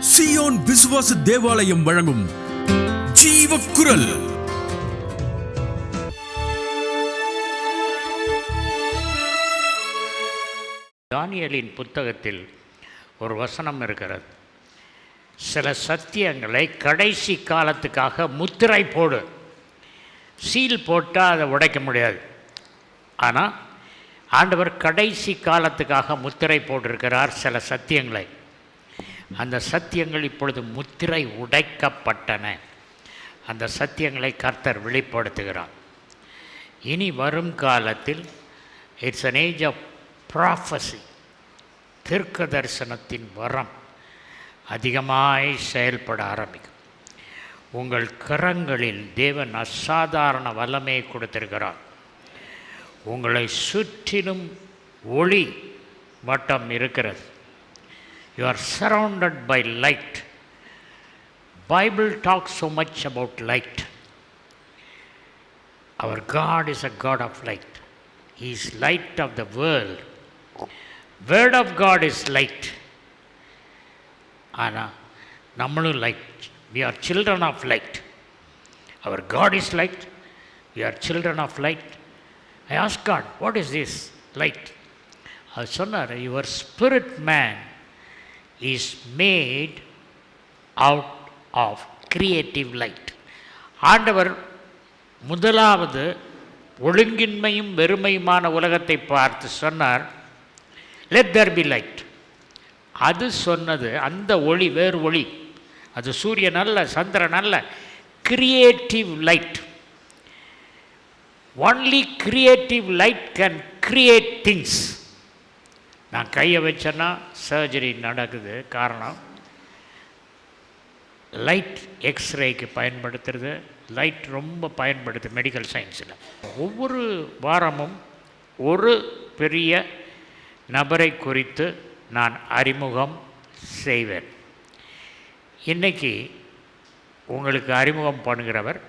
Zion விசுவாச தேவாலயம் வழங்கும் ஜீவக்குரல். தானியேலின் புத்தகத்தில் ஒரு வசனம் இருக்கிறது. சில சத்தியங்களை கடைசி காலத்துக்காக முத்திரை போடு. சீல் போட்டால் அதை உடைக்க முடியாது. ஆனால் ஆண்டவர் கடைசி காலத்துக்காக முத்திரை போட்டிருக்கிறார் சில சத்தியங்களை. அந்த சத்தியங்கள் இப்பொழுது முத்திரை உடைக்கப்பட்டன. அந்த சத்தியங்களை கர்த்தர் வெளிப்படுத்துகிறார். இனி வரும் காலத்தில் it's an age of prophecy. தீர்க்க தரிசனத்தின் வரம் அதிகமாய் செயல்பட ஆரம்பிக்கும். உங்கள் கரங்களில் தேவன் அசாதாரண வல்லமையை கொடுத்திருக்கிறார். உங்களை சுற்றிலும் ஒளி வட்டம் இருக்கிறது. You are surrounded by light. Bible talks so much about light. Our God is a God of light. He is light of the world. Word of God is light. ஆனால் நம்மளும் light. We are children of light. Our God is light. We are children of light. I asked God, what is this light? அவர் சொன்னார், your spirit man is made out of creative light. ஆண்டவர் முதலாவது ஒழுங்கின்மையும் வெறுமையுமான உலகத்தை பார்த்து சொன்னார், let there be light. அது சொன்னது, அந்த ஒளி வேறு ஒளி, அது சூரியன் அல்ல, சந்திரன் அல்ல, creative light. Only creative light can create things. நான் கையை வச்சேன்னா சர்ஜரி நடக்குது. காரணம் லைட். எக்ஸ்ரேக்கு பயன்படுத்துறது லைட் ரொம்ப பயன்படுது மெடிக்கல் சயின்ஸில். ஒவ்வொரு வாரமும் ஒரு பெரிய நபரை குறித்து நான் அறிமுகம் செய்வேன். இன்றைக்கி உங்களுக்கு அறிமுகம் பண்ணுகிறவர்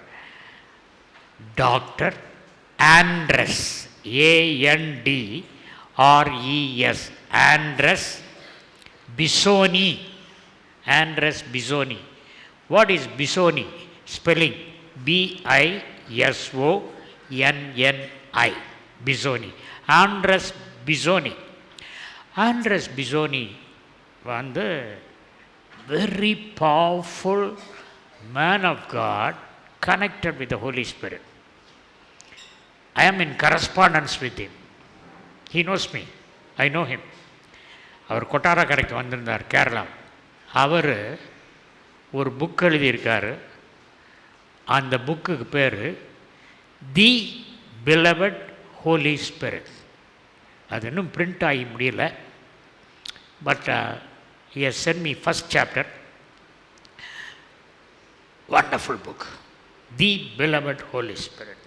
doctor Andres, ANDRES, Andres Bisonni. Andres Bisonni. What is Bisonni? Spelling BISONNI. Bisonni. Andres Bisonni. Andres Bisonni வந்து very powerful man of God connected with the Holy Spirit. I am in correspondence with him. He knows me. I know him. அவர் கொட்டாரா கரைக்கு வந்திருந்தார், கேரளா. அவர் ஒரு book எழுதியிருக்கார். அந்த புக்குக்கு பேர் தி beloved Holi spirit. அது இன்னும் பிரிண்ட் ஆகி முடியல. But he has sent me first chapter. Wonderful book. The Beloved Holy Spirit.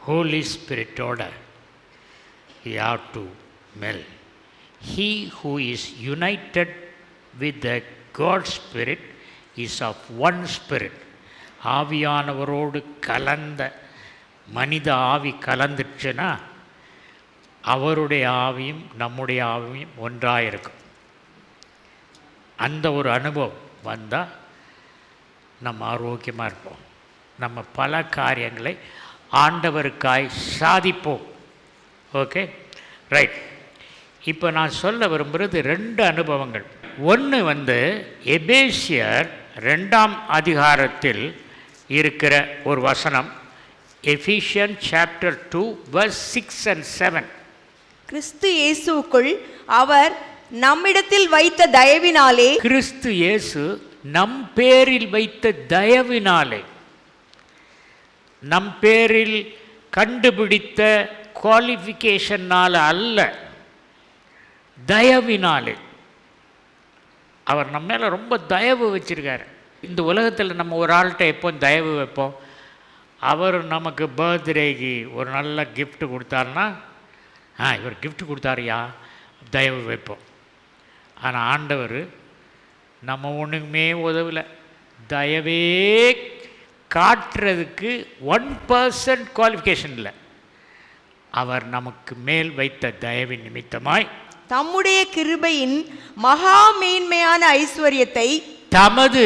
Holy Spirit order. We have to melt. He who is united with the God Spirit is of one spirit. ஆவியானவரோடு கலந்த மனித ஆவி கலந்துச்சுன்னா அவருடைய ஆவியும் நம்முடைய ஆவியும் ஒன்றாக இருக்கும். அந்த ஒரு அனுபவம் வந்தால் நம்ம ஆரோக்கியமாக இருப்போம். நம்ம பல காரியங்களை ஆண்டவருக்காய் சாதிப்போம். Okay, right. இப்போ நான் சொல்ல விரும்புகிறது 2 அனுபவங்கள். ஒன்று வந்து எபேசியர் 2ஆம் அதிகாரத்தில் இருக்கிற ஒரு வசனம், எஃபீசியன் சாப்டர் 2 verse 6 and 7. கிறிஸ்து இயேசுவுக்குள் அவர் நம்மிடத்தில் வைத்த தயவினாலே. கிறிஸ்து இயேசு நம் பேரில் வைத்த தயவினாலே, நம் பேரில் கண்டுபிடித்த குவாலிஃபிகேஷனால் அல்ல, தயவினாலே. அவர் நம்ம மேலே ரொம்ப தயவு வச்சுருக்கார். இந்த உலகத்தில் நம்ம ஒரு ஆள்கிட்ட எப்போ தயவு வைப்போம்? அவர் நமக்கு பர்த்டேக்கு ஒரு நல்ல கிஃப்ட் கொடுத்தாருன்னா, இவர் கிஃப்ட் கொடுத்தாருயா, தயவு வைப்போம். ஆனால் ஆண்டவர் நம்ம ஒன்றுக்குமே உதவலை. தயவே காட்டுறதுக்கு 1% குவாலிஃபிகேஷன் இல்லை. அவர் நமக்கு மேல் வைத்த தயவின் நிமித்தமாய் தம்முடைய கிருபையின் மகா மேன்மையான ஐஸ்வர்யத்தை தமது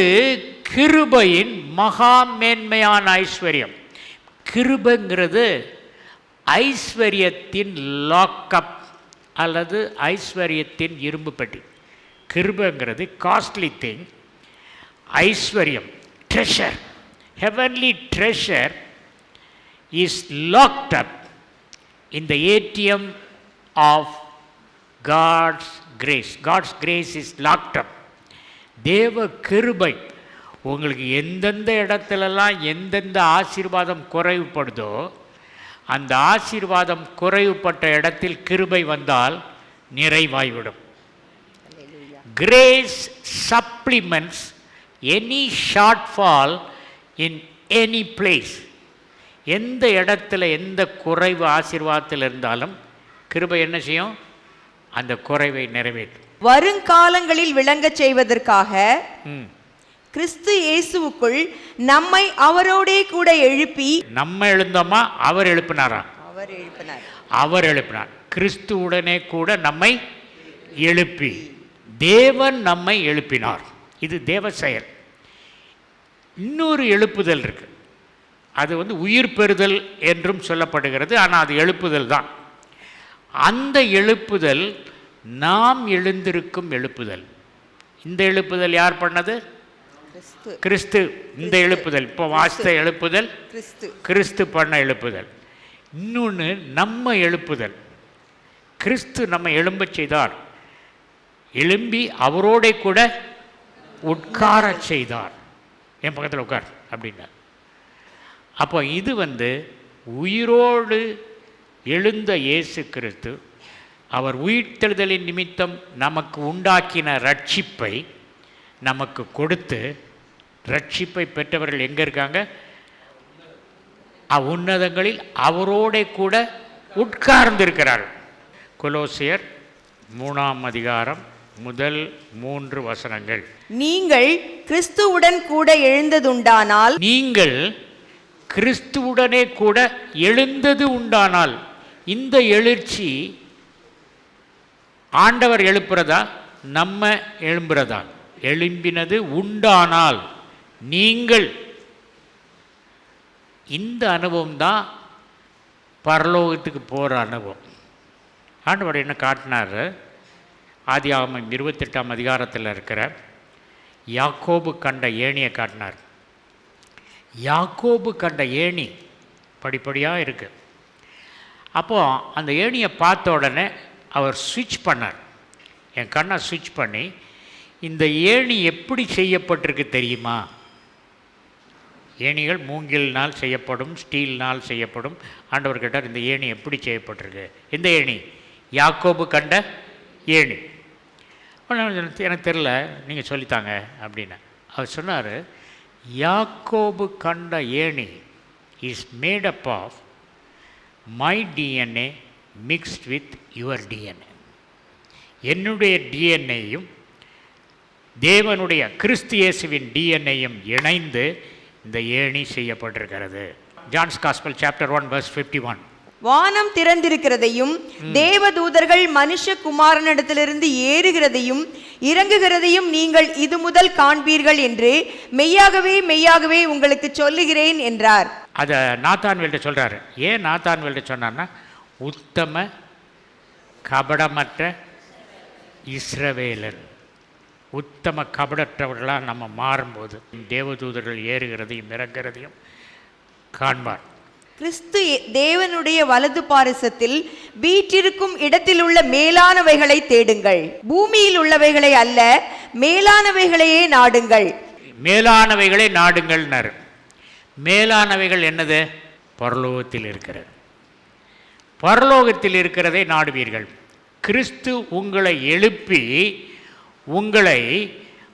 கிருபையின் மகா மேன்மையான ஐஸ்வர்யம். கிருபைங்கிறது ஐஸ்வர்யத்தின் லாக்கப் அல்லது ஐஸ்வர்யத்தின் இரும்பு பெட்டி. கிருபைங்கிறது காஸ்ட்லி திங். ஐஸ்வர்யம் treasure, heavenly treasure is locked up in the ATM of God's grace. God's grace is locked up. தேவ கிருபை உங்களுக்கு எந்தெந்த இடத்துலலாம் எந்தெந்த ஆசீர்வாதம் குறைவுபடுதோ அந்த ஆசீர்வாதம் குறைவுபட்ட இடத்தில் கிருபை வந்தால் நிறைவாய்விடும். Grace supplements any shortfall in any place. எந்த இடத்துல எந்த குறைவு ஆசீர்வாதத்தில் இருந்தாலும் கிருபை என்ன செய்யும்? அந்த குறைவை நிறைவேற்றும். வருங்காலங்களில் விளங்கச் செய்வதற்காக கிறிஸ்து இயேசுவுக்குள் நம்மை அவரோடே கூட எழுப்பி. நம்ம எழுந்தோமா? அவர் எழுப்பினாரா? அவர் எழுப்பினார். கிறிஸ்துவுடனே கூட நம்மை எழுப்பி தேவன் நம்மை எழுப்பினார். இது தேவ செயல். இன்னொரு எழுப்புதல் இருக்கு. அது உயிர் பெறுதல் என்றும் சொல்லப்படுகிறது. ஆனால் அது எழுப்புதல் தான். அந்த எழுப்புதல் நாம் எழுந்திருக்கும் எழுப்புதல். இந்த எழுப்புதல் யார் பண்ணது? கிறிஸ்து. இந்த எழுப்புதல் இப்போ வாசித்த எழுப்புதல் கிறிஸ்து பண்ண எழுப்புதல். இன்னொன்று நம்ம எழுப்புதல். கிறிஸ்து நம்ம எழும்ப செய்தார். எழும்பி அவரோட கூட உட்கார செய்தார். என் பக்கத்தில் உட்கார் அப்படின்னார். அப்போ இது உயிரோடு எழுந்த இயேசு கிறிஸ்து அவர் உயிர்த்தெழுதலின் நிமித்தம் நமக்கு உண்டாக்கின ரட்சிப்பை நமக்கு கொடுத்து, ரட்சிப்பை பெற்றவர்கள் எங்கே இருக்காங்க? உன்னதங்களில் அவரோட கூட உட்கார்ந்திருக்கிறார்கள். கொலோசியர் 3ஆம் அதிகாரம் முதல் 3 வசனங்கள். நீங்கள் கிறிஸ்துவுடன் கூட எழுந்ததுண்டானால், நீங்கள் கிறிஸ்துவுடனே கூட எழுந்தது உண்டானால், இந்த எழுச்சி ஆண்டவர் எழுப்புறதா நம்ம எழும்புறதா? எழும்பினது உண்டானால் நீங்கள். இந்த அனுபவம் தான் பரலோகத்துக்கு போகிற அனுபவம். ஆண்டவர் என்ன காட்டினார்? ஆதியாகமம் 28ஆம் அதிகாரத்தில் இருக்கிற யாக்கோபு கண்ட ஏணியை காட்டினார். யாக்கோபு கண்ட ஏணி படிப்படியாக இருக்குது. அப்போது அந்த ஏணியை பார்த்த உடனே அவர் ஸ்விட்ச் பண்ணார். என் கண்ணை ஸ்விட்ச் பண்ணி, இந்த ஏணி எப்படி செய்யப்பட்டிருக்கு தெரியுமா? ஏணிகள் மூங்கில்னால் செய்யப்படும், ஸ்டீல்னால் செய்யப்படும். ஆண்டவர் கேட்டார், இந்த ஏணி எப்படி செய்யப்பட்டிருக்கு? இந்த ஏணி யாக்கோபு கண்ட ஏணி. எனக்கு தெரில, நீங்கள் சொல்லித்தாங்க அப்படின்னு அவர் சொன்னார். யாக்கோபு கண்ட ஏணி is made up of my DNA mixed with your DNA. என்னுடைய டிஎன்ஏயும் தேவனுடைய கிறிஸ்து இயேசுவின் டிஎன்ஏயும் இணைந்து இந்த ஏணி செய்யப்பட்டிருக்கிறது. John's gospel chapter 1 verse 51. வானம் திறந்திருக்கிறதையும் தேவதூதர்கள் மனுஷகுமாரனிடத்திலிருந்து ஏறுகிறதையும் இறங்குகிறதையும் நீங்கள் இது முதல் காண்பீர்கள் என்று மெய்யாகவே மெய்யாகவே உங்களுக்கு சொல்லுகிறேன் என்றார். அதை நாத்தான்வேல்ட்ட சொல்கிறாரு. ஏன் நாத்தான்வேல்ட்ட சொன்னார்னா, உத்தம கபடமற்ற இஸ்ரவேலன். உத்தம கபடற்றவர்களாக நம்ம மாறும்போது தேவதூதர்கள் ஏறுகிறதையும் இறங்குகிறதையும் காண்பார். கிறிஸ்து தேவனுடைய வலது பாரிசத்தில் வீற்றிருக்கும் இடத்தில் உள்ள மேலானவைகளை தேடுங்கள், பூமியில் உள்ளவைகளை அல்ல, மேலானவைகளையே நாடுங்கள். மேலானவைகளை நாடுங்கள்னார். மேலானவைகள் என்னது? பரலோகத்தில் இருக்கிறது. பரலோகத்தில் இருக்கிறதை நாடுவீர்கள். கிறிஸ்து உங்களை எழுப்பி உங்களை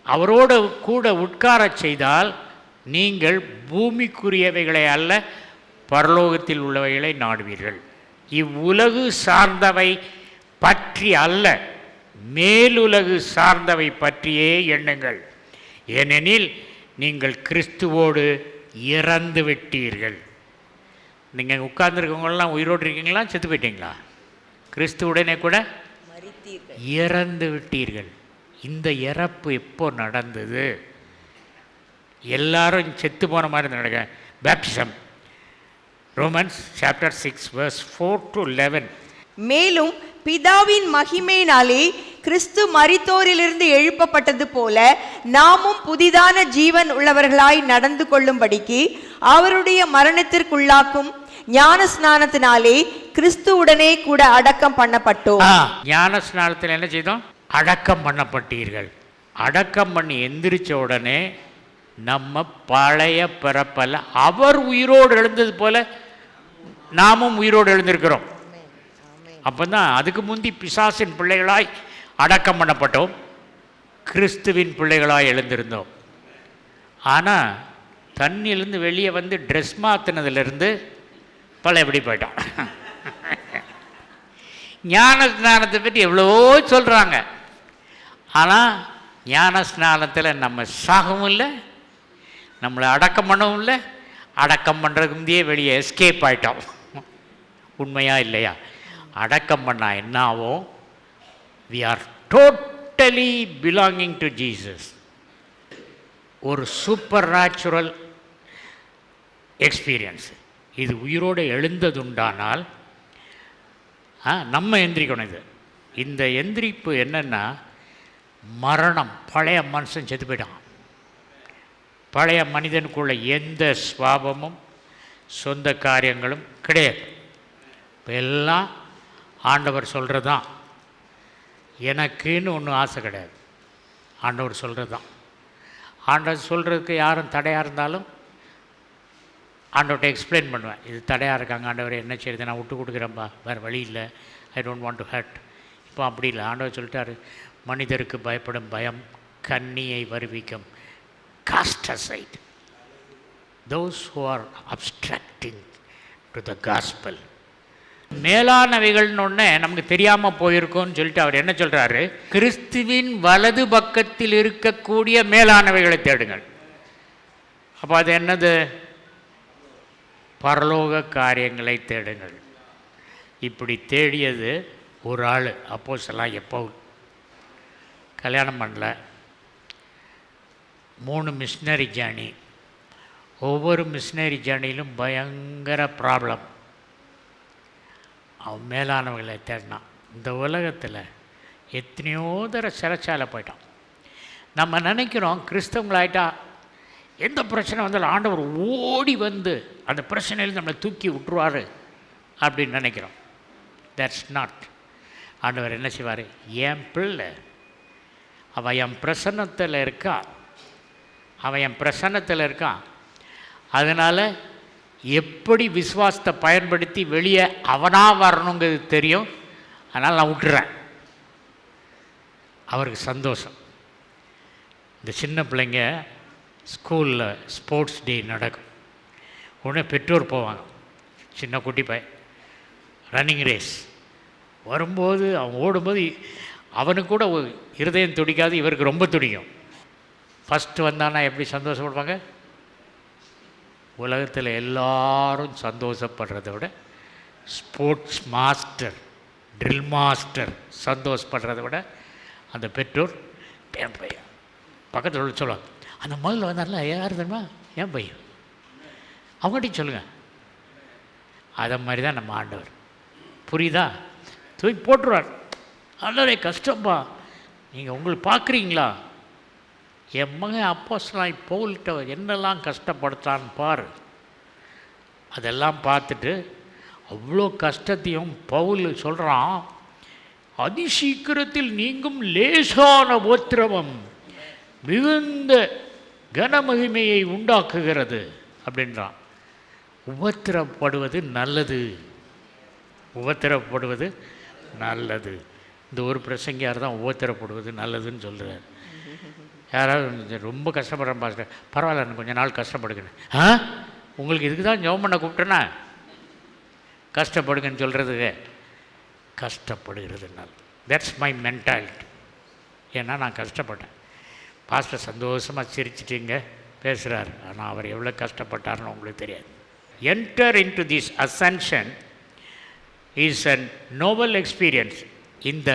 அவரோடு கூட உட்கார செய்தால் நீங்கள் பூமிக்குரியவைகளை அல்ல, பரலோகத்தில் உள்ளவைகளை நாடுவீர்கள். இவ்வுலகு சார்ந்தவை பற்றி அல்ல, மேலுலகு சார்ந்தவை பற்றியே எண்ணுங்கள். ஏனெனில் நீங்கள் கிறிஸ்துவோடு இறந்து விட்டீர்கள். நீங்கள் உட்கார்ந்துருக்கவங்களாம் உயிரோடு இருக்கீங்களா, செத்து போயிட்டீங்களா? கிறிஸ்துவுடனே கூட விட்டீர்கள். இறந்து விட்டீர்கள். இந்த இறப்பு எப்போ நடந்தது? எல்லாரும் செத்து போன மாதிரி நடக்க baptism. Romans chapter 6 verse 4 to 11. மேலும் பிதாவின் மகிமையினாலே கிறிஸ்து மரித்தோரிலிருந்து எழுப்பப்பட்டது போல நாமும் புதிதான ஜீவன் உள்ளவர்களாய் நடந்து கொள்ளும்படிக்கு அவருடைய மரணத்திற்குள்ளாக்கும் ஞான ஸ்நானத்தினாலே கிறிஸ்துவுடனே கூட அடக்கம் பண்ணப்பட்டோம். ஞான ஸ்நானத்தில் என்ன செய்தோம்? அடக்கம் பண்ணப்பட்டீர்கள். அடக்கம் பண்ணி எந்திரிச்ச உடனே நம்ம பழைய பிறப்பல்ல, அவர் உயிரோடு எழுந்தது போல நாமும் உயிரோடு எழுந்திருக்கிறோம். அப்போ தான் அதுக்கு முந்தி பிசாசின் பிள்ளைகளாய் அடக்கம் பண்ணப்பட்டோம், கிறிஸ்துவின் பிள்ளைகளாய் எழுந்திருந்தோம். ஆனால் தண்ணியிலேருந்து வெளியே வந்து ட்ரெஸ் மாற்றினதுலேருந்து பழையபடி போயிட்டோம். ஞான ஸ்நானத்தை பற்றி எவ்வளவோ சொல்கிறாங்க. ஆனால் ஞான ஸ்நானத்தில் நம்ம சாகவும் இல்லை, நம்மளை அடக்கம் பண்ணவும் இல்லை, அடக்கம் பண்ணுறதுக்கு முந்தையே வெளியே எஸ்கேப் ஆகிட்டோம். உண்மையா இல்லையா? அடக்கம் பண்ணால் என்ன ஆகும்? We are totally belonging to Jesus. ஒரு சூப்பர் நேச்சுரல் எக்ஸ்பீரியன்ஸ் இது. உயிரோடு எழுந்ததுண்டானால் நம்ம எந்திரிக்கணும். இது இந்த எந்திரிப்பு என்னென்னா மரணம். பழைய மனுஷன் செத்து போயிட்டான். பழைய மனிதனுக்குள்ள எந்த சுவாபமும் சொந்த காரியங்களும் கிடையாது. இப்போ எல்லாம் ஆண்டவர் சொல்கிறது தான். எனக்குன்னு ஒன்றும் ஆசை கிடையாது. ஆண்டவர் சொல்கிறது தான். ஆண்டவர் சொல்கிறதுக்கு யாரும் தடையாக இருந்தாலும் ஆண்டவர்கிட்ட எக்ஸ்பிளைன் பண்ணுவேன். இது தடையாக இருக்காங்க ஆண்டவர், என்ன செய்யுது, நான் விட்டு கொடுக்குறேன்பா, வேறு வழி இல்லை, I don't want to hurt. இப்போ அப்படி இல்லை. ஆண்டவர் சொல்லிட்டாரு, மனிதருக்கு பயப்படும் பயம் கண்ணியை வருவிக்கும். Cast aside those who are obstructing to the gospel. மேலானவைகள்னு ஒன்று நமக்கு தெரியாமல் போயிருக்கோன்னு சொல்லிட்டு அவர் என்ன சொல்கிறாரு? கிறிஸ்துவின் வலது பக்கத்தில் இருக்கக்கூடிய மேலானவைகளை தேடுங்கள். அப்போ அது என்னது? பரலோக காரியங்களை தேடுங்கள். இப்படி தேடியது ஒரு ஆள், அப்போஸ்தலனாகிய பவுல். கல்யாணம் பண்ணல, 3 மிஷினரி ஜேர்னி. ஒவ்வொரு மிஷினரி ஜேர்னியிலும் பயங்கர ப்ராப்ளம். அவன் மேலானவர்களை தேடினான். இந்த உலகத்தில் எத்தனையோ தர சிறைச்சாலை போயிட்டான். நம்ம நினைக்கிறோம் கிறிஸ்தவங்களாயிட்டா எந்த பிரச்சனை வந்தாலும் ஆண்டவர் ஓடி வந்து அந்த பிரச்சனையில் நம்மளை தூக்கி விட்டுருவார் அப்படின்னு நினைக்கிறோம். That's not. ஆண்டவர் என்ன செய்வார்? என் பிள்ளை அவன் என் பிரசன்னத்தில் இருக்கான், அவன் என் பிரசன்னத்தில் இருக்கான். அதனால் எப்படி விசுவாசத்தை பயன்படுத்தி வெளியே அவனாக வரணுங்கிறது தெரியும். அதனால் நான் விட்டுறேன். அவருக்கு சந்தோஷம். இந்த சின்ன பிள்ளைங்க ஸ்கூலில் ஸ்போர்ட்ஸ் டே நடக்கும். உடனே பெற்றோர் போவாங்க. சின்ன குட்டி பையன் ரன்னிங் ரேஸ் வரும்போது அவன் ஓடும்போது அவனுக்கு கூட இருதயம் துடிக்காது, இவருக்கு ரொம்ப துடிக்கும். ஃபஸ்ட்டு வந்தானா எப்படி சந்தோஷப்படுவாங்க? உலகத்தில் எல்லாரும் சந்தோஷப்படுறத விட ஸ்போர்ட்ஸ் மாஸ்டர், ட்ரில் மாஸ்டர் சந்தோஷப்படுறத விட அந்த பெற்றோர் என் பையன் பக்கத்தில் சொல்லுவாங்க. அந்த முதல்ல வந்தால யார் தெரியுமா? என் பையன். அவங்ககிட்டையும் சொல்லுங்கள். அதை மாதிரி தான் நம்ம ஆண்டவர். புரியுதா? தூக்கி போட்டுருவார். ஆண்டவரே கஷ்டம்பா, நீங்கள் உங்களுக்கு பார்க்குறீங்களா? என் மகன் அப்போஸ்தலனாகிய பவுல்கிட்ட என்னெல்லாம் கஷ்டப்படுத்தான்னு பாரு. அதெல்லாம் பார்த்துட்டு அவ்வளோ கஷ்டத்தையும் பவுல் சொல்கிறான், அதிசீக்கிரத்தில் நீங்கும் லேசான உபத்திரவம் மிகுந்த கனமகிமையை உண்டாக்குகிறது அப்படின்றான். உபத்திரப்படுவது நல்லது, உபத்திரப்படுவது நல்லது. இந்த ஒரு பிரசங்கியார் தான் உபத்திரப்படுவது நல்லதுன்னு சொல்கிறார். யாராவது ரொம்ப கஷ்டப்படுறேன் பாஸ்டர், பரவாயில்ல எனக்கு கொஞ்ச நாள் கஷ்டப்படுகிறேன். உங்களுக்கு இதுக்கு தான் ஜெபம் பண்ண கூப்பிட்டேன்னா கஷ்டப்படுங்கன்னு சொல்கிறதுக்கு. கஷ்டப்படுகிறது நல்லது. That's my mentality. ஏன்னா நான் கஷ்டப்பட்டேன். பாஸ்டர் சந்தோஷமாக சிரிச்சிட்டிங்க பேசுகிறார், ஆனால் அவர் எவ்வளோ கஷ்டப்பட்டார்னு உங்களுக்கு தெரியாது. Enter in to this Ascension is a Nobel experience. இந்த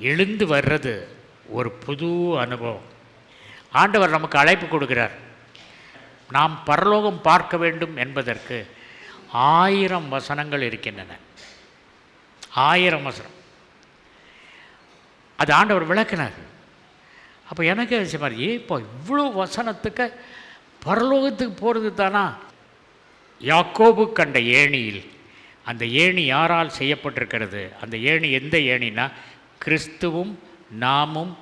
எழுந்து வர்றது ஒரு புது அனுபவம். ஆண்டவர் நமக்கு அழைப்பு கொடுக்கிறார். நாம் பரலோகம் பார்க்க வேண்டும் என்பதற்கு 1000 வசனங்கள் இருக்கின்றன. 1000 வசனம் அது ஆண்டவர் விளக்கினார். அப்போ எனக்கு மாதிரி இப்போ இவ்வளோ வசனத்துக்கு பரலோகத்துக்கு போகிறது தானா? யாக்கோபு கண்ட ஏணியில், அந்த ஏணி யாரால் செய்யப்பட்டிருக்கிறது? அந்த ஏணி எந்த ஏணினா கிறிஸ்துவும் நாமும்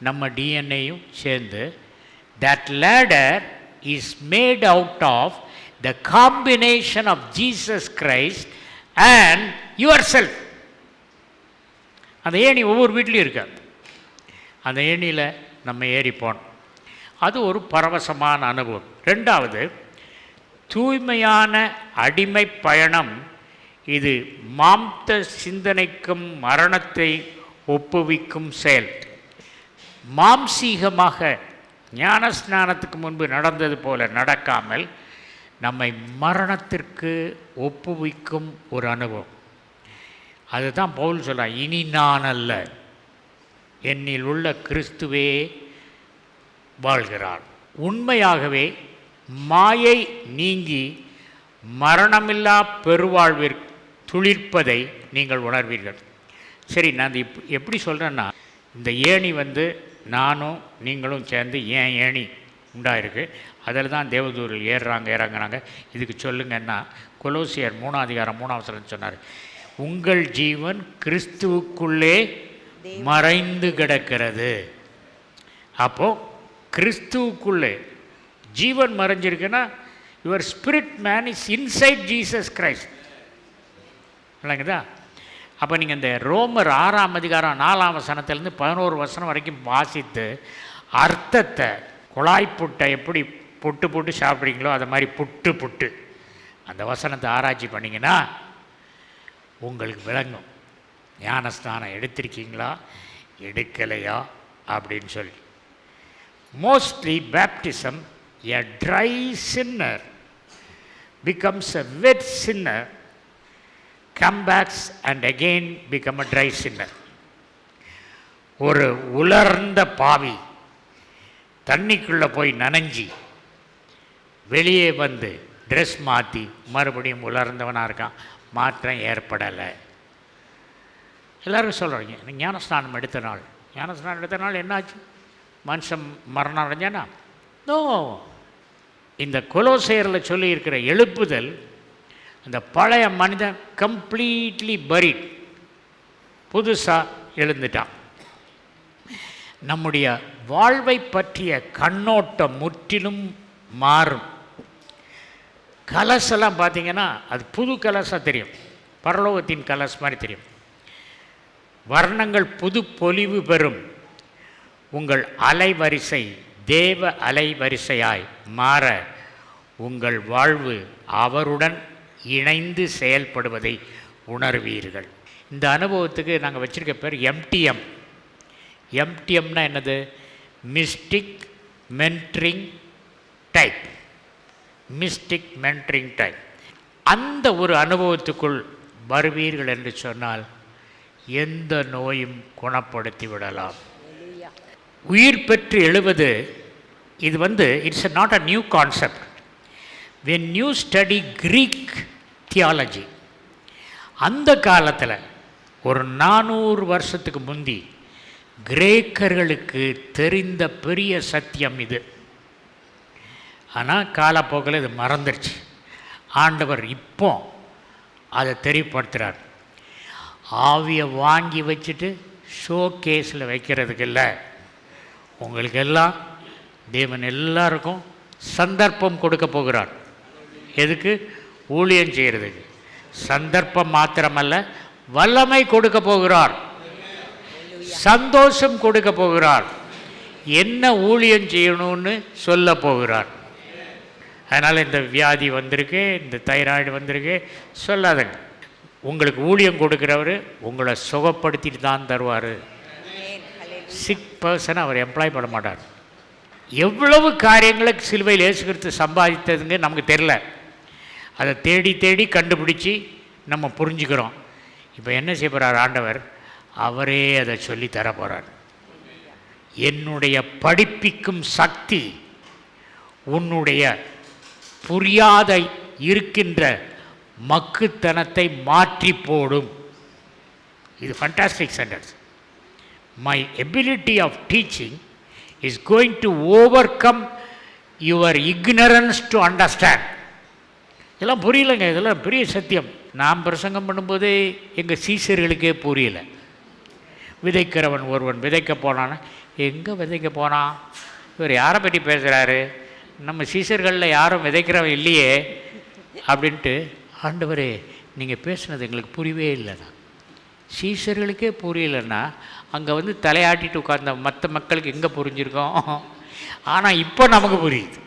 நம்ம டிஎன்ஏயும் சேர்ந்து, that ladder is made out of the combination of Jesus Christ and yourself. அந்த ஏணி ஒவ்வொரு வீட்லேயும் இருக்காது. அந்த ஏணியில் நம்ம ஏறி போனோம். அது ஒரு பரவசமான அனுபவம். 2வது, தூய்மையான அடிமை பயணம். இது மாம்ச சிந்தனைக்கும் மரணத்தை ஒப்புவிக்கும் செயல். மாம்சீகமாக ஞானஸ்நானத்துக்கு முன்பு நடந்தது போல நடக்காமல் நம்மை மரணத்திற்கு ஒப்புவிக்கும் ஒரு அனுபவம். அதுதான் பவுல் சொல்றார், இனி நான் அல்ல, என்னில் உள்ள கிறிஸ்துவே வாழ்கிறார். உண்மையாகவே மாயை நீங்கி மரணமில்லா பெருவாழ்விற்கு துளிர்ப்பதை நீங்கள் உணர்வீர்கள். சரி, நான் எப்படி சொல்கிறேன்னா, இந்த ஏணி நானும் நீங்களும் சேர்ந்து ஏன் ஏணி உண்டாயிருக்கு. அதில் தான் தேவதூரில் இறங்குறாங்க. இதுக்கு சொல்லுங்கன்னா கொலோசியர் 3:3 சொன்னார், உங்கள் ஜீவன் கிறிஸ்துவுக்குள்ளே மறைந்து கிடக்கிறது. அப்போது கிறிஸ்துவுக்குள்ளே ஜீவன் மறைஞ்சிருக்குன்னா your spirit man is inside Jesus Christ. இல்லைங்கதா? அப்போ நீங்கள் இந்த ரோமர் 6:4 11 வசனம் வரைக்கும் வாசித்து அர்த்தத்தை, குழாய் புட்டை எப்படி புட்டு சாப்பிட்றீங்களோ அதை மாதிரி புட்டு அந்த வசனத்தை ஆராய்ச்சி பண்ணிங்கன்னா உங்களுக்கு விளங்கும், ஞானஸ்தானம் எடுத்திருக்கீங்களா எடுக்கலையா அப்படின்னு சொல்லி. Mostly baptism, a dry sinner becomes a wet sinner, come back and again become a dry sinner. ஒரு உலர்ந்த பாவி தண்ணிக்குள்ளே போய் நனைஞ்சி வெளியே வந்து ட்ரெஸ் மாற்றி மறுபடியும் உலர்ந்தவனாக இருக்கான். மாற்றம் ஏற்படலை. எல்லோரும் சொல்கிறீங்க, ஞானஸ்நானம் எடுத்த நாள் என்னாச்சு? மனுஷன் மரணம் அடைஞ்சானா? நோ. இந்த கொலோசையரில் சொல்லியிருக்கிற எழுப்புதல், அந்த பழைய மனிதன் கம்ப்ளீட்லி பரிட், புதுசாக எழுந்துட்டான். நம்முடைய வாழ்வை பற்றிய கண்ணோட்டம் முற்றிலும் மாறும். கலசெல்லாம் பார்த்தீங்கன்னா அது புது கலசாக தெரியும், பரலோகத்தின் கலஸ் மாதிரி தெரியும். வர்ணங்கள் புது பொலிவு பெறும். உங்கள் அலைவரிசை தேவ அலைவரிசையாய் மாற உங்கள் வாழ்வு அவருடன் இணைந்து செயல்படுவதை உணர்வீர்கள். இந்த அனுபவத்துக்கு நாங்கள் வச்சுருக்க பேர் எம்டிஎம். எம்டிஎம்னா என்னது? Mystic mentoring type. Mystic mentoring type. அந்த ஒரு அனுபவத்துக்குள் வருவீர்கள் என்று சொன்னால் எந்த நோயும் குணப்படுத்தி விடலாம். உயிர் பெற்று எழுவது இது it's not a new concept. when you study Greek theology, அந்த காலத்தில் ஒரு 400 வருஷத்துக்கு முந்தி கிரேக்கர்களுக்கு தெரிந்த பெரிய சத்தியம் இது. ஆனால் காலப்போக்கில் இது மறந்துடுச்சு. ஆண்டவர் இப்போ அதை தெரியப்படுத்துகிறார். ஆவியை வாங்கி வச்சுட்டு ஷோ கேஸில் வைக்கிறதுக்கு இல்லை, உங்களுக்கு எல்லாம் தேவன் எல்லாருக்கும் சந்தர்ப்பம் கொடுக்க போகிறார். எதுக்கு? ஊழியம் செய்கிறதுக்கு. சந்தர்ப்பம் மாத்திரமல்ல, வல்லமை கொடுக்க போகிறார், சந்தோஷம் கொடுக்க போகிறார், என்ன ஊழியம் செய்யணும்னு சொல்ல போகிறார். அதனால் இந்த வியாதி வந்திருக்கு, இந்த தைராய்டு வந்திருக்கு சொல்லாதங்க. உங்களுக்கு ஊழியம் கொடுக்குறவர் உங்களை சுகப்படுத்திட்டு தான் தருவார். சிக் பர்சனை அவர் எம்ப்ளாய் பண்ண மாட்டார். எவ்வளவு காரியங்களுக்கு சிலுவையில் இயேசு கிறிஸ்து சம்பாதித்ததுங்க நமக்கு தெரில. அதை தேடி தேடி கண்டுபிடிச்சி நம்ம புரிஞ்சுக்கிறோம். இப்போ என்ன செய்ய போகிறார் ஆண்டவர்? அவரே அதை சொல்லி தர போகிறார். என்னுடைய படிப்பிக்கும் சக்தி உன்னுடைய புரியாத இருக்கின்ற மக்குத்தனத்தை மாற்றி போடும். இது fantastic sentence. My ability of teaching is going to overcome your ignorance to understand. இதெல்லாம் புரியலைங்க, இதெல்லாம் பெரிய சத்தியம். நான் பிரசங்கம் பண்ணும்போதே எங்கள் சீசர்களுக்கே புரியலை. விதைக்கிறவன் ஒருவன் விதைக்க போனான்னா, எங்கே விதைக்க போனான், இவர் யாரை பற்றி பேசுகிறாரு, நம்ம சீசர்களில் யாரும் விதைக்கிறவன் இல்லையே அப்படின்ட்டு, ஆண்டவரே நீங்கள் பேசுனது எங்களுக்கு புரியவே இல்லைண்ணா. சீசர்களுக்கே புரியலைன்னா அங்கே வந்து தலையாட்டிட்டு உட்கார்ந்த மற்ற மக்களுக்கு எங்கே புரிஞ்சிருக்கோம். ஆனால் இப்போ நமக்கு புரியுது.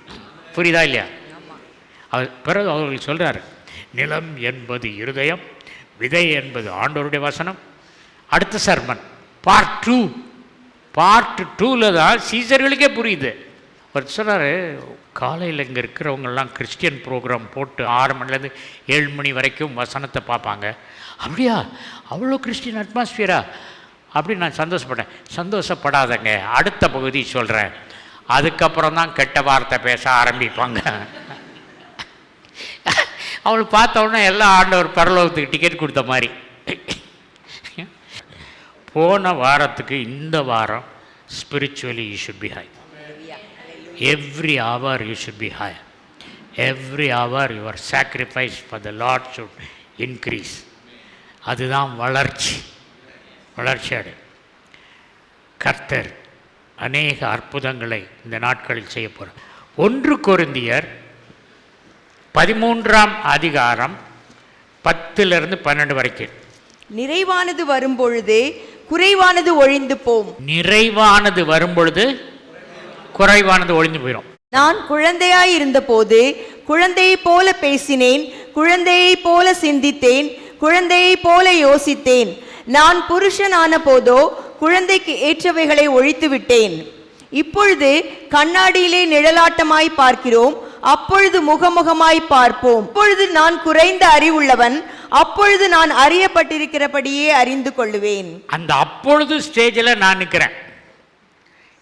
புரியுதா இல்லையா? பிறகு அவர்கள் சொல்கிறார், நிலம் என்பது இருதயம், விதை என்பது ஆண்டவருடைய வசனம். அடுத்த சர்மன் பார்ட் 2ல் தான் சீசர்களுக்கே புரியுது. அவர் சொன்னார், காலையில் இங்கே இருக்கிறவங்கெல்லாம் கிறிஸ்டியன் ப்ரோக்ராம் போட்டு 6 மணிலேருந்து 7 மணி வரைக்கும் வசனத்தை பார்ப்பாங்க. அப்படியா, அவ்வளோ கிறிஸ்டியன் அட்மாஸ்பியரா அப்படின்னு நான் சந்தோஷப்பட்டேன். சந்தோஷப்படாதங்க, அடுத்த பகுதி சொல்கிறேன். அதுக்கப்புறம் தான் கெட்ட வார்த்தை பேச ஆரம்பிப்பாங்க. அவள் பார்த்தோன்னா எல்லாம் ஆண்டவர் பரலோகத்துக்கு டிக்கெட் கொடுத்த மாதிரி. போன வாரத்துக்கு இந்த வாரம் spiritually you should be high. Every how are you should be high. Every hour your sacrifice for the Lord should increase. அதுதான் வளர்ச்சி. வளர்ச்சி அடை. கர்த்தர் அநேக அற்புதங்களை இந்த நாட்களில் செய்ய போகிறார். 1 கொரிந்தியர் 13ஆம் அதிகாரம் 10லிருந்து 12 வரைக்கும். நிறைவானது வரும்பொழுது குறைவானது ஒழிந்து போம். நிறைவானது வரும்பொழுது குறைவானது ஒழிந்து போயிடும். நான் குழந்தையாய் இருந்தபோது குழந்தையைப் போல பேசினேன், குழந்தையைப் போல சிந்தித்தேன், குழந்தையைப் போல யோசித்தேன். நான் புருஷனான போதோ குழந்தைக்கு ஏற்றவைகளை ஒழித்து விட்டேன். இப்பொழுது கண்ணாடியிலே நிழலாட்டமாய் பார்க்கிறோம், அப்பொழுது முகமுகமாய் பார்ப்போம். இப்பொழுது நான் குறைந்த அறிவுள்ளவன், அப்பொழுது நான் அறியப்பட்டிருக்கிறபடியே அறிந்து கொள்ளுவேன். அந்த அப்பொழுது ஸ்டேஜில் நான் நிற்கிறேன்.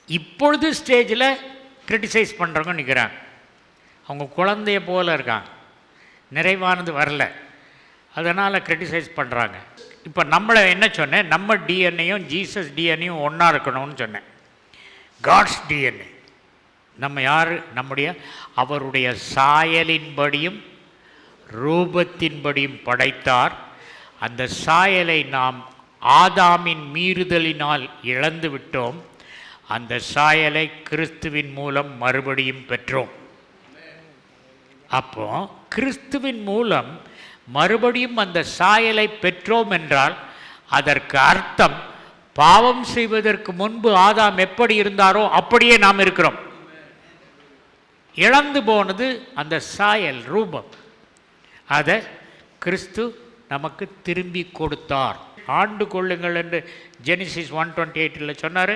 இப்பொழுது ஸ்டேஜில் கிரிட்டிசைஸ் பண்ணுறவங்க நிற்கிறாங்க. அவங்க குழந்தைய போல இருக்காங்க, நிறைவானது வரல, அதனால் கிரிட்டிசைஸ் பண்ணுறாங்க. இப்போ நம்மளை என்ன சொன்னேன், நம்ம டிஎன்ஏயும் ஜீசஸ் டிஎன்ஏயும் ஒன்றா இருக்கணும்னு சொன்னேன். காட்ஸ் டிஎன்ஏ நம்ம யார், நம்முடைய அவருடைய சாயலின்படியும் ரூபத்தின்படியும் படைத்தார். அந்த சாயலை நாம் ஆதாமின் மீறுதலினால் இழந்து விட்டோம். அந்த சாயலை கிறிஸ்துவின் மூலம் மறுபடியும் பெற்றோம். அப்போ கிறிஸ்துவின் மூலம் மறுபடியும் அந்த சாயலை பெற்றோம் என்றால் அதற்கு அர்த்தம், பாவம் செய்வதற்கு முன்பு ஆதாம் எப்படி இருந்தாரோ அப்படியே நாம் இருக்கிறோம். இழந்து போனது அந்த சாயல் ரூபம், அதை கிறிஸ்து நமக்கு திரும்பி கொடுத்தார். ஆண்டு கொள்ளுங்கள் என்று ஜெனிசிஸ் 1:28 சொன்னார்.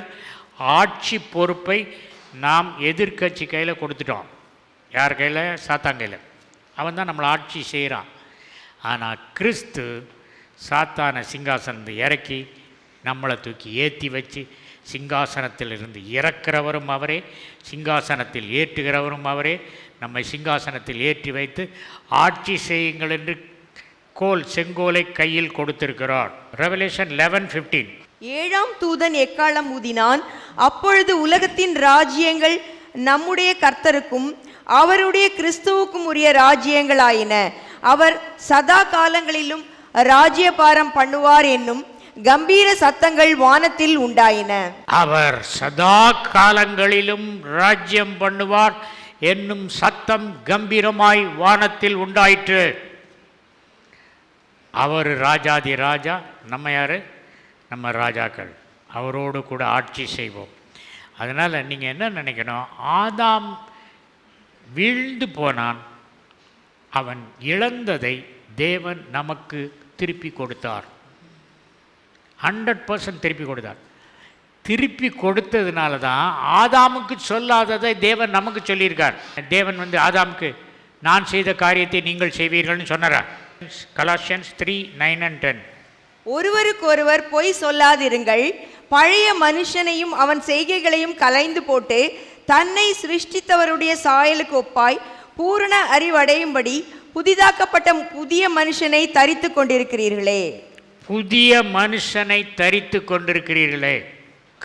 ஆட்சி பொறுப்பை நாம் எதிர்க்கட்சி கையில் கொடுத்துட்டோம். யார் கையில்? சாத்தான் கையில். அவன் தான் நம்மளை ஆட்சி செய்கிறான். ஆனால் கிறிஸ்து சாத்தான சிங்காசனத்தை இறக்கி நம்மளை தூக்கி ஏற்றி வச்சு, சிங்காசனத்தில் இருந்து இறக்கிறவரும் அவரே, சிங்காசனத்தில் ஏற்றுகிறவரும் அவரே, நம்மை சிங்காசனத்தில் ஏற்றி வைத்து ஆட்சி செய்யுங்கள் என்று செங்கோலை கையில் கொடுத்திருக்கிறார். ரெவலேஷன் 11:15. 7ஆம் தூதன் எக்காளம் ஊதினான். அப்பொழுது உலகத்தின் ராஜ்யங்கள் நம்முடைய கர்த்தருக்கும் அவருடைய கிறிஸ்துவுக்கும் உரிய ராஜ்யங்கள் ஆயின. அவர் சதா காலங்களிலும் ராஜ்யபாரம் பண்ணுவார் என்னும் கம்பீர சத்தங்கள் வானத்தில் உண்டாயின. அவர் சதா காலங்களிலும் ராஜ்யம் பண்ணுவார் என்னும் சத்தம் கம்பீரமாய் வானத்தில் உண்டாயிற்று. அவர் ராஜாதி ராஜா, நம்ம யார்? நம்ம ராஜாக்கள். அவரோடு கூட ஆட்சி செய்வோம். அதனால் நீங்கள் என்ன நினைக்கணும், ஆதாம் வீழ்ந்து போனான், அவன் இழந்ததை தேவன் நமக்கு திருப்பி கொடுத்தார். 100% திருப்பி கொடுத்தார். திருப்பி கொடுத்ததுனால தான் ஆதாமுக்கு சொல்லாததை தேவன் நமக்கு சொல்லியிருக்கார். தேவன் ஆதாமுக்கு நான் செய்த காரியத்தை நீங்கள் செய்வீர்கள்னு சொன்னார். Colossians 3:9 and 10. ஒருவருக்கொருவர் பொய் சொல்லாதிருங்கள். பழைய மனுஷனையும் அவன் செய்கைகளையும் கலைந்து போட்டு தன்னை சிருஷ்டித்தவருடைய சாயலுக்கு ஒப்பாய் பூரண அறிவடையும்படி புதிதாக்கப்பட்ட புதிய மனுஷனை தரித்து கொண்டிருக்கிறீர்களே. புதிய மனுஷனை தரித்து கொண்டிருக்கிறீர்களே.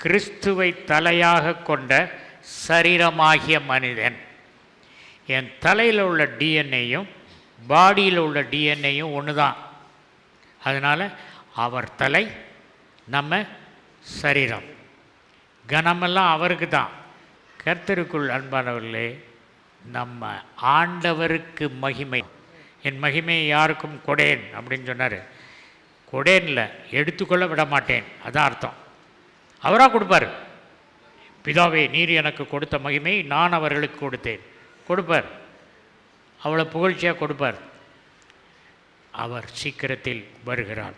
கிறிஸ்துவை தலையாக கொண்ட சரீரமாகிய மனிதன். என் தலையில் உள்ள டிஎன்ஏயும் பாடியில் உள்ள டிஎன்ஏயும் ஒன்று தான். அதனால் அவர் தலை, நம்ம சரீரம், கனமெல்லாம் அவருக்கு தான். கர்த்தருக்குள் அன்பானவர்களே, நம்ம ஆண்டவருக்கு மகிமை. என் மகிமையை யாருக்கும் கொடேன் அப்படின்னு சொன்னார். கொடேனில் எடுத்துக்கொள்ள விட மாட்டேன், அதான் அர்த்தம். அவராக கொடுப்பார். பிதாவே, நீர் எனக்கு கொடுத்த மகிமையை நான் அவர்களுக்கு கொடுத்தேன். கொடுப்பார், அவ்வளோ புகழ்ச்சியாக கொடுப்பார். அவர் சீக்கிரத்தில் வருகிறார்.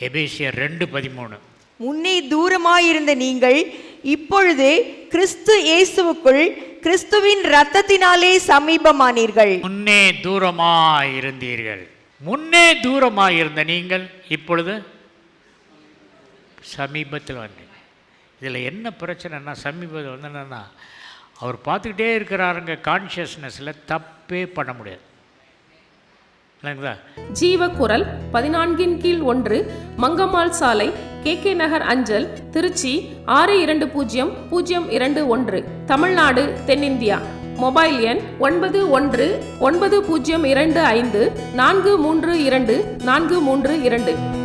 எபேசியர் 2:13. முன்னே தூரமாயிருந்த நீங்கள் இப்பொழுது கிறிஸ்து இயேசுவுக்குள் கிறிஸ்துவின் இரத்தத்தினாலே சமீபமானீர்கள். முன்னே தூரமாயிருந்தீர்கள். முன்னே தூரமாயிருந்த நீங்கள் இப்பொழுது சமீபத்தில் வந்தீங்க. இதில் என்ன பிரச்சனைனா, சமீபத்தில் வந்து என்னென்னா, அவர் பார்த்துக்கிட்டே இருக்கிறாருங்க. கான்ஷியஸ்னஸில் தப்பே பண்ண முடியாது. ஜீவக்குரல் 14/1 மங்கம்மாள் சாலை, KK நகர் அஞ்சல், திருச்சி 620021, தமிழ்நாடு, தென்னிந்தியா. மொபைல் எண் 919025432432.